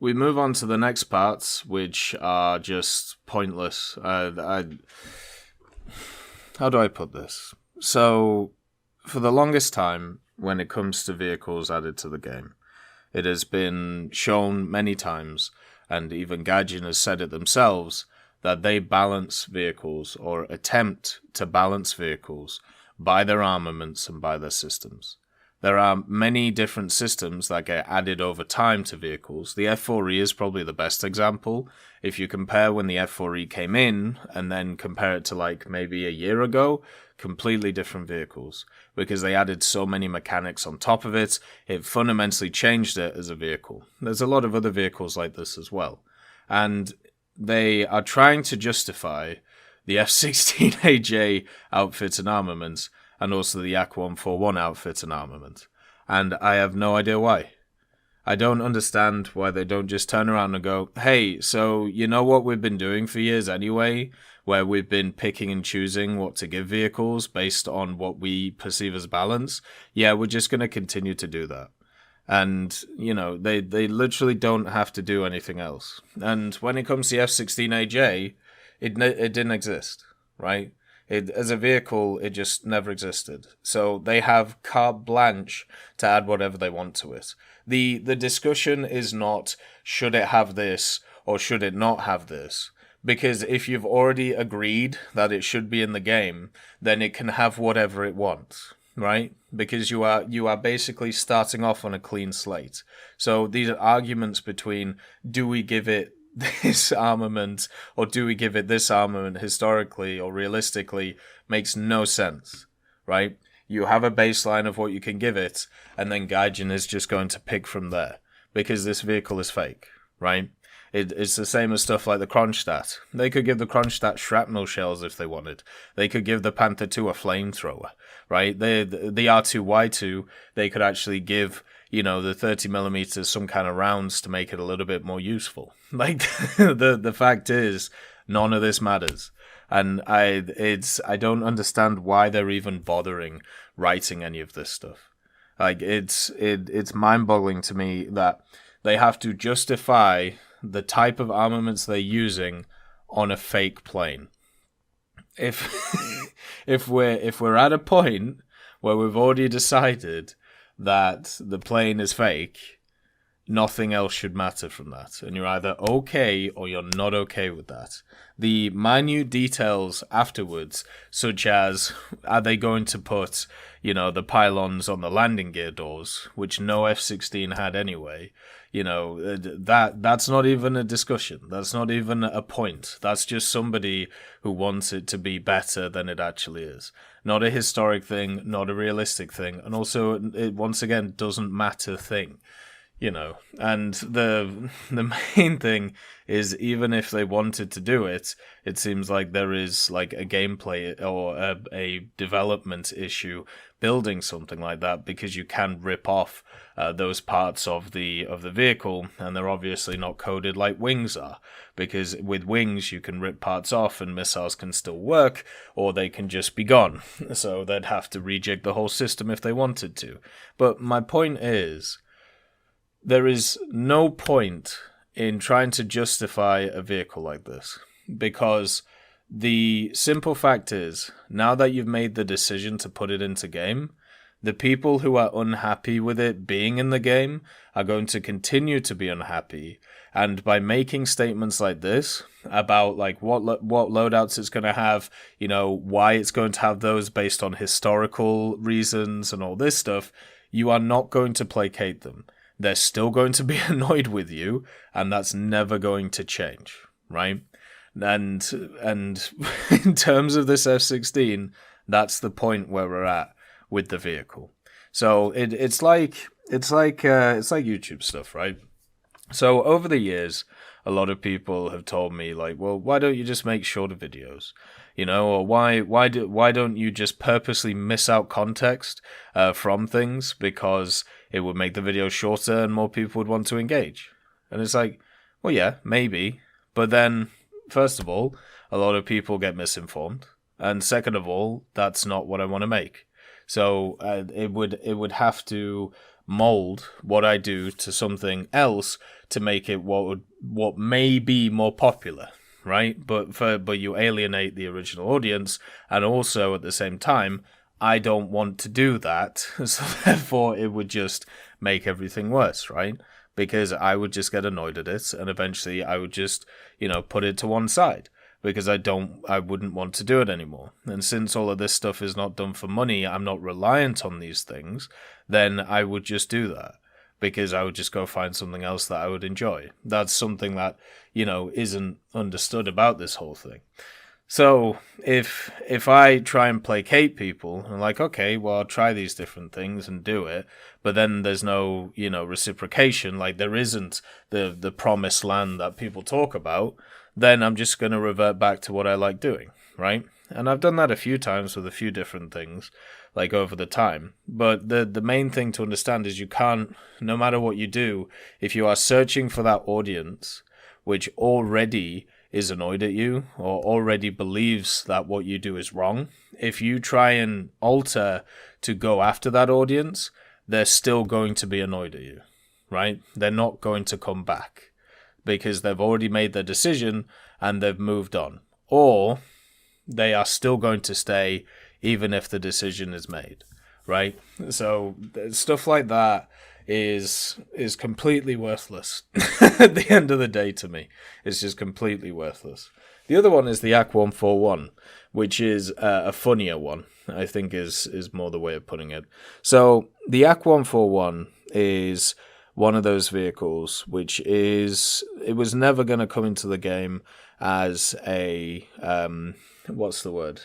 we move on to the next parts, which are just pointless. How do I put this? So, for the longest time, when it comes to vehicles added to the game, it has been shown many times, and even Gaijin has said it themselves, that they balance vehicles, or attempt to balance vehicles, by their armaments and by their systems. There are many different systems that get added over time to vehicles. The F4E is probably the best example. If you compare when the F4E came in, and then compare it to like maybe a year ago, completely different vehicles. Because they added so many mechanics on top of it, it fundamentally changed it as a vehicle. There's a lot of other vehicles like this as well. And they are trying to justify the F-16AJ outfit and armament, and also the Yak-141 outfit and armament. And I have no idea why. I don't understand why they don't just turn around and go, hey, so you know what we've been doing for years anyway, where we've been picking and choosing what to give vehicles based on what we perceive as balance? Yeah, we're just going to continue to do that. And, you know, they literally don't have to do anything else. And when it comes to the F-16AJ, it didn't exist, right? As a vehicle, it just never existed. So they have carte blanche to add whatever they want to it. The discussion is not, should it have this or should it not have this? Because if you've already agreed that it should be in the game, then it can have whatever it wants, right? Because you are basically starting off on a clean slate. So these are arguments between, do we give it this armament or do we give it this armament historically or realistically, makes no sense, right? You have a baseline of what you can give it, and then Gaijin is just going to pick from there, because this vehicle is fake, right? It's the same as stuff like the Kronstadt. They could give the Kronstadt shrapnel shells if they wanted. They could give the Panther II a flamethrower, right? The R2Y2, they could actually give, you know, the 30mm some kind of rounds to make it a little bit more useful. Like, the fact is, none of this matters. And I don't understand why they're even bothering writing any of this stuff. Like, it's mind-boggling to me that they have to justify the type of armaments they're using on a fake plane. If we're at a point where we've already decided that the plane is fake, nothing else should matter from that. And you're either okay or you're not okay with that. The minute details afterwards, such as, are they going to put, you know, the pylons on the landing gear doors, which no F-16 had anyway, you know, that's not even a discussion. That's not even a point. That's just somebody who wants it to be better than it actually is. Not a historic thing, not a realistic thing, and also, it once again doesn't matter thing. You know, and the main thing is, even if they wanted to do it, it seems like there is like a gameplay or a development issue building something like that, because you can rip off those parts of the vehicle, and they're obviously not coded like wings are, because with wings you can rip parts off and missiles can still work, or they can just be gone. So they'd have to rejig the whole system if they wanted to. But my point is, there is no point in trying to justify a vehicle like this, because the simple fact is, now that you've made the decision to put it into game, the people who are unhappy with it being in the game are going to continue to be unhappy, and by making statements like this about like what loadouts it's going to have, you know, why it's going to have those based on historical reasons and all this stuff, you are not going to placate them. They're still going to be annoyed with you, and that's never going to change, right? And in terms of this F-16, that's the point where we're at with the vehicle. So it's like YouTube stuff, right? So over the years, a lot of people have told me, like, well, why don't you just make shorter videos? You know, or why don't you just purposely miss out context from things, because it would make the video shorter and more people would want to engage? And it's like, well, yeah, maybe. But then, first of all, a lot of people get misinformed. And second of all, that's not what I want to make. So it would have to mold what I do to something else to make it what may be more popular, right? But you alienate the original audience, and also at the same time, I don't want to do that, so therefore it would just make everything worse, right? Because I would just get annoyed at it, and eventually I would just, put it to one side, because I wouldn't want to do it anymore. And since all of this stuff is not done for money, I'm not reliant on these things, then I would just do that, because I would just go find something else that I would enjoy. That's something that, isn't understood about this whole thing. So if I try and placate people, I'm like, okay, well, I'll try these different things and do it, but then there's no, reciprocation, like there isn't the promised land that people talk about, then I'm just going to revert back to what I like doing, right? And I've done that a few times with a few different things, like over the time. But the main thing to understand is you can't, no matter what you do, if you are searching for that audience, which already is annoyed at you or already believes that what you do is wrong, if you try and alter to go after that audience, they're still going to be annoyed at you, right? They're not going to come back because they've already made their decision and they've moved on. Or they are still going to stay even if the decision is made, right? So stuff like that is completely worthless at the end of the day to me. It's just completely worthless. The other one is the AC 141, which is a funnier one, I think is more the way of putting it. So the AC 141 is one of those vehicles which it was never going to come into the game as a, what's the word?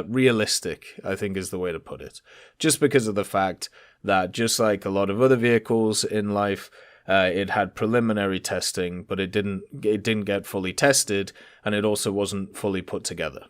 Realistic, I think is the way to put it. Just because of the fact that just like a lot of other vehicles in life, it had preliminary testing, but it didn't get fully tested, and it also wasn't fully put together.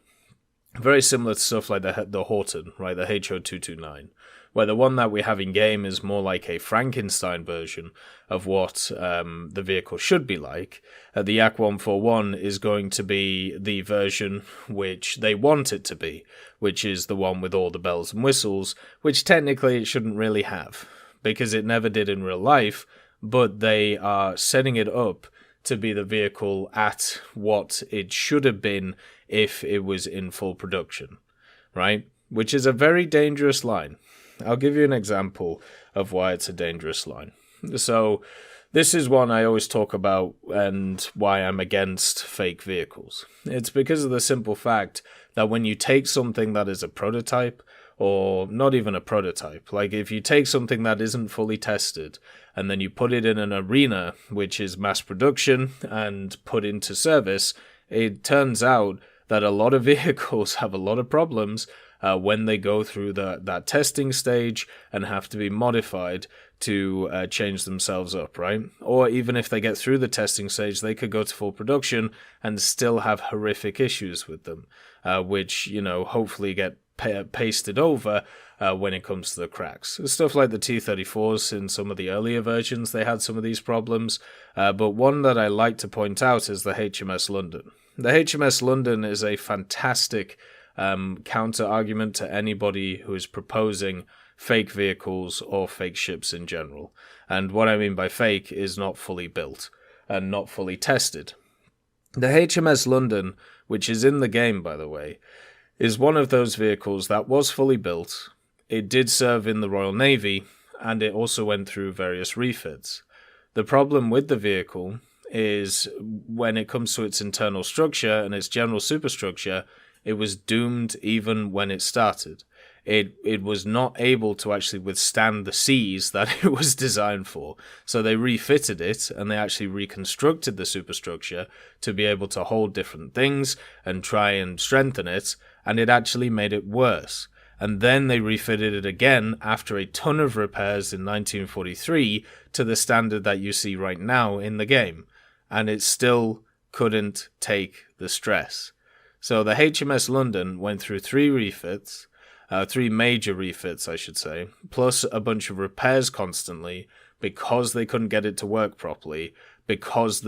Very similar to stuff like the Horton, right, the HO229, where the one that we have in game is more like a Frankenstein version of what the vehicle should be like. The AC 141 is going to be the version which they want it to be, which is the one with all the bells and whistles, which technically it shouldn't really have, because it never did in real life, but they are setting it up to be the vehicle at what it should have been if it was in full production, right? Which is a very dangerous line. I'll give you an example of why it's a dangerous line. So this is one I always talk about and why I'm against fake vehicles. It's because of the simple fact that when you take something that is a prototype, or not even a prototype, like if you take something that isn't fully tested and then you put it in an arena which is mass production and put into service, it turns out that a lot of vehicles have a lot of problems when they go through that testing stage and have to be modified to change themselves up, right? Or even if they get through the testing stage, they could go to full production and still have horrific issues with them, which, hopefully get pasted over when it comes to the cracks. Stuff like the T-34s in some of the earlier versions, they had some of these problems, but one that I like to point out is the HMS London. The HMS London is a fantastic counter-argument to anybody who is proposing fake vehicles or fake ships in general. And what I mean by fake is not fully built and not fully tested. The HMS London, which is in the game, by the way, is one of those vehicles that was fully built. It did serve in the Royal Navy, and it also went through various refits. The problem with the vehicle is when it comes to its internal structure and its general superstructure, it was doomed even when it started. It was not able to actually withstand the seas that it was designed for. So they refitted it and they actually reconstructed the superstructure to be able to hold different things and try and strengthen it, and it actually made it worse. And then they refitted it again after a ton of repairs in 1943 to the standard that you see right now in the game. And it still couldn't take the stress. So the HMS London went through three major refits, I should say, plus a bunch of repairs constantly because they couldn't get it to work properly, because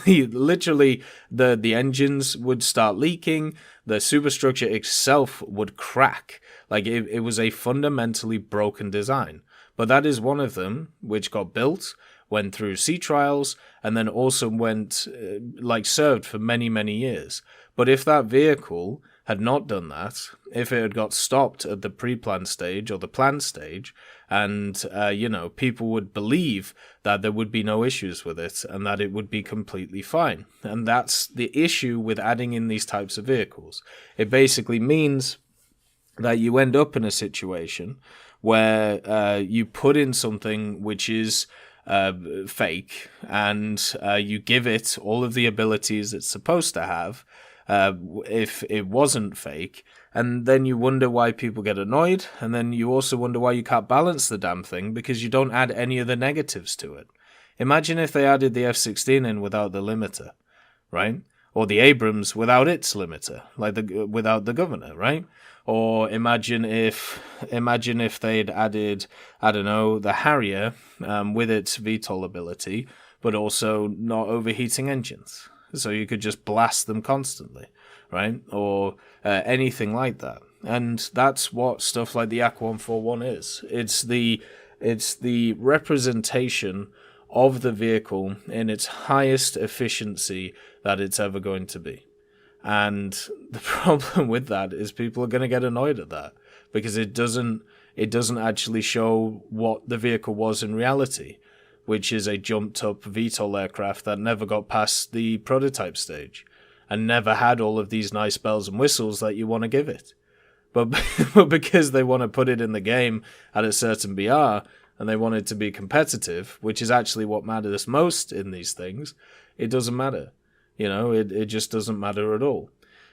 literally the engines would start leaking, the superstructure itself would crack. Like it was a fundamentally broken design. But that is one of them, which got built, went through sea trials, and then also went, served for many, many years. But if that vehicle had not done that, if it had got stopped at the pre-planned stage or the planned stage, and, people would believe that there would be no issues with it and that it would be completely fine. And that's the issue with adding in these types of vehicles. It basically means that you end up in a situation where you put in something which is fake, and you give it all of the abilities it's supposed to have if it wasn't fake, and then you wonder why people get annoyed, and then you also wonder why you can't balance the damn thing because you don't add any of the negatives to it. Imagine if they added the F-16 in without the limiter, right? Or the Abrams without its limiter, without the governor, right? Or imagine if they'd added, I don't know, the Harrier with its VTOL ability, but also not overheating engines, so you could just blast them constantly, right? Or anything like that. And that's what stuff like the AK-141 is. It's the representation of the vehicle in its highest efficiency that it's ever going to be. And the problem with that is people are going to get annoyed at that because it doesn't actually show what the vehicle was in reality, which is a jumped up VTOL aircraft that never got past the prototype stage and never had all of these nice bells and whistles that you want to give it. But because they want to put it in the game at a certain BR and they want it to be competitive, which is actually what matters most in these things, it doesn't matter. It just doesn't matter at all.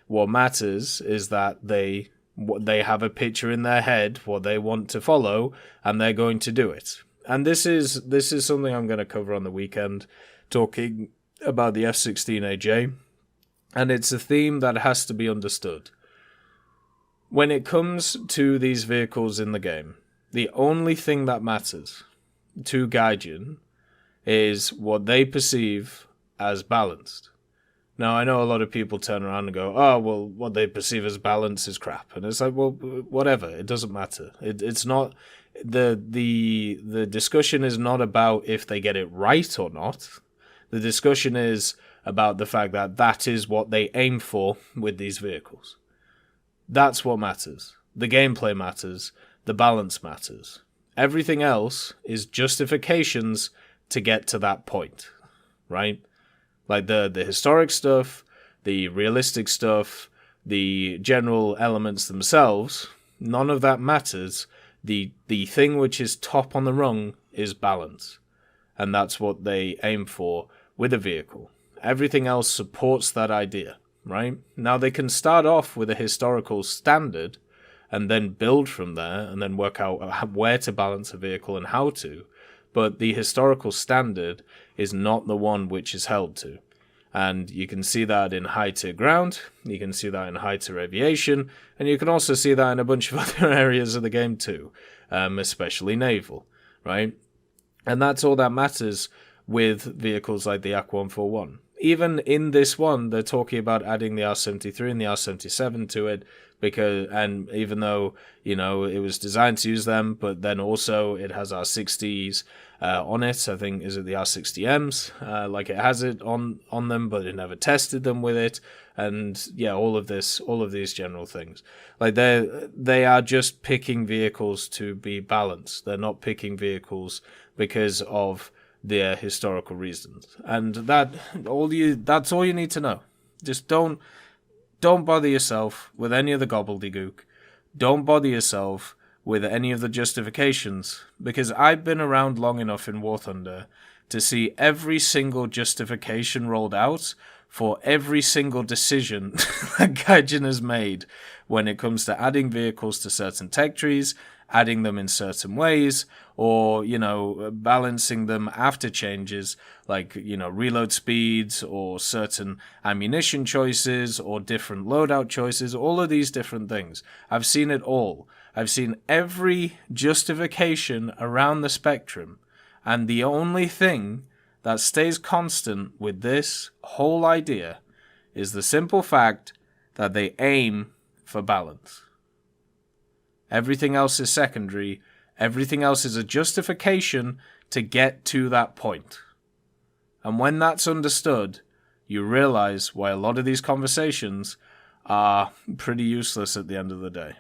What matters is that they have a picture in their head, what they want to follow, and they're going to do it. And this is something I'm going to cover on the weekend, talking about the F-16AJ, and it's a theme that has to be understood. When it comes to these vehicles in the game, the only thing that matters to Gaijin is what they perceive as balanced. Now, I know a lot of people turn around and go, oh, well, what they perceive as balance is crap. And it's like, well, whatever. It doesn't matter. It's not... The discussion is not about if they get it right or not. The discussion is about the fact that that is what they aim for with these vehicles. That's what matters. The gameplay matters. The balance matters. Everything else is justifications to get to that point, right? Like the historic stuff, the realistic stuff, the general elements themselves, none of that matters. The thing which is top on the rung is balance. And that's what they aim for with a vehicle. Everything else supports that idea, right? Now they can start off with a historical standard and then build from there and then work out where to balance a vehicle and how to. But the historical standard is not the one which is held to. And you can see that in high-tier ground, you can see that in high-tier aviation, and you can also see that in a bunch of other areas of the game too, especially naval, right? And that's all that matters with vehicles like the AK-141. Even in this one, they're talking about adding the R-73 and the R-77 to it, and even though, it was designed to use them, but then also it has R-60s on it. I think, is it the R-60Ms? It has it on them, but it never tested them with it. And yeah, all of these general things. Like they are just picking vehicles to be balanced. They're not picking vehicles because of their historical reasons. And that's all you need to know. Just don't bother yourself with any of the gobbledygook. Don't bother yourself with any of the justifications, because I've been around long enough in War Thunder to see every single justification rolled out for every single decision that Gaijin has made when it comes to adding vehicles to certain tech trees, adding them in certain ways, or, balancing them after changes, like, reload speeds or certain ammunition choices or different loadout choices, all of these different things. I've seen it all. I've seen every justification around the spectrum, and the only thing that stays constant with this whole idea is the simple fact that they aim for balance. Everything else is secondary. Everything else is a justification to get to that point. And when that's understood, you realize why a lot of these conversations are pretty useless at the end of the day.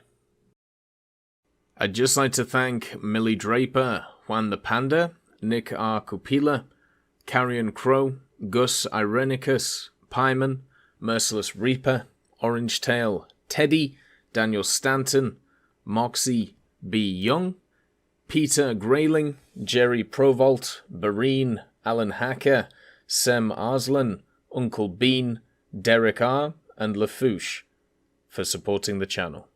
I'd just like to thank Millie Draper, Juan the Panda, Nick R. Cupila, Carrion Crow, Gus Irenicus, Pyman, Merciless Reaper, Orange Tail, Teddy, Daniel Stanton, Moxie B. Young, Peter Grayling, Jerry Provolt, Bareen, Alan Hacker, Sem Arslan, Uncle Bean, Derek R., and Lafouche for supporting the channel.